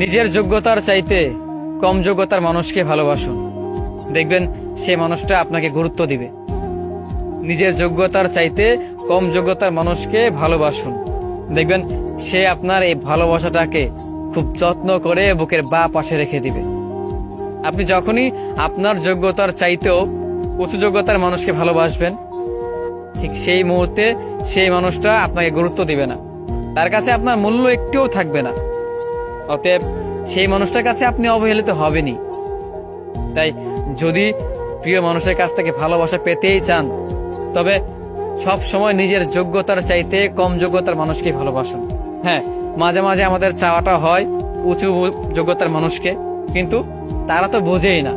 নিজের যোগ্যতার চাইতে কম যোগ্যতার মানুষকে ভালোবাসুন, দেখবেন সে মানুষটা আপনাকে গুরুত্ব দিবে। নিজের যোগ্যতার চাইতে কম যোগ্যতার মানুষকে ভালোবাসুন, দেখবেন সে আপনার এই ভালোবাসাটাকে খুব যত্ন করে বুকের বাঁ পাশে রেখে দিবে। আপনি যখনই আপনার যোগ্যতার চাইতেও উঁচু যোগ্যতার মানুষকে ভালোবাসবেন, ঠিক সেই মুহূর্তে সেই মানুষটা আপনাকে গুরুত্ব দিবে না, তার কাছে আপনার মূল্য একটুও থাকবে না। অতএব সেই মানুষটার কাছে আপনি অবহেলিত হবেনই। তাই যদি প্রিয় মানুষের কাছ থেকে ভালোবাসা পেতেই চান, তবে সব সময় নিজের যোগ্যতার চাইতে কম যোগ্যতার মানুষকে ভালোবাসুন। হ্যাঁ, মাঝে মাঝে আমাদের চাওয়াটা হয় উঁচু যোগ্যতার মানুষকে, কিন্তু তারা তো বোঝেই না,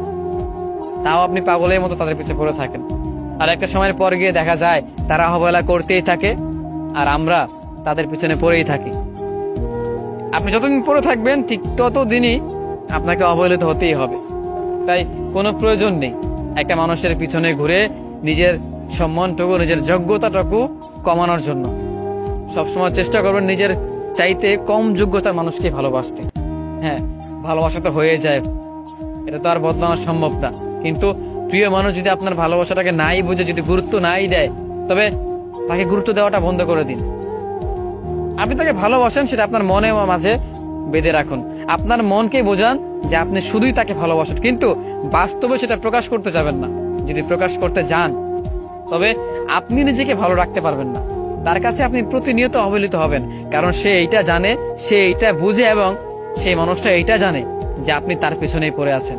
তাও আপনি পাগলের মতো তাদের পিছনে পড়ে থাকেন। আর একটা সময়ের পর গিয়ে দেখা যায় তারা অবহেলা করতেই থাকে, আর আমরা তাদের পিছনে পড়েই থাকি। আপনি যতদিন পড়ে থাকবেন ঠিক ততদিনই আপনাকে অবহেলিত হতেই হবে। তাই কোনো প্রয়োজন নেই একটা মানুষের পিছনে ঘুরে নিজের সম্মানটুকু, নিজের যোগ্যতাটুকু কমানোর জন্য। সবসময় চেষ্টা করবেন নিজের চাইতে কম যোগ্যতার মানুষকে ভালোবাসতে। হ্যাঁ, ভালোবাসা তো হয়ে যায়, এটা তো আর বদলানো সম্ভব না, কিন্তু প্রিয় মানুষ যদি আপনার ভালোবাসাটাকে নাই বুঝে, যদি গুরুত্ব নাই দেয়, তবে তাকে গুরুত্ব দেওয়াটা বন্ধ করে দিন। আপনি তাকে ভালোবাসেন, সেটা আপনার মনে মাঝে বেঁধে রাখুন। আপনার মনকে বোঝান যে আপনি শুধুই তাকে ভালোবাসেন, কিন্তু বাস্তবে সেটা প্রকাশ করতে যাবেন না। যদি প্রকাশ করতে যান, তবে আপনি নিজেকে ভালো রাখতে পারবেন না। তার কাছে আপনি প্রতিনিয়ত অবহেলিত হবেন, কারণ সে এইটা জানে, সে এইটা বুঝে, এবং সেই মানুষটা এইটা জানে যে আপনি তার পেছনেই পড়ে আছেন।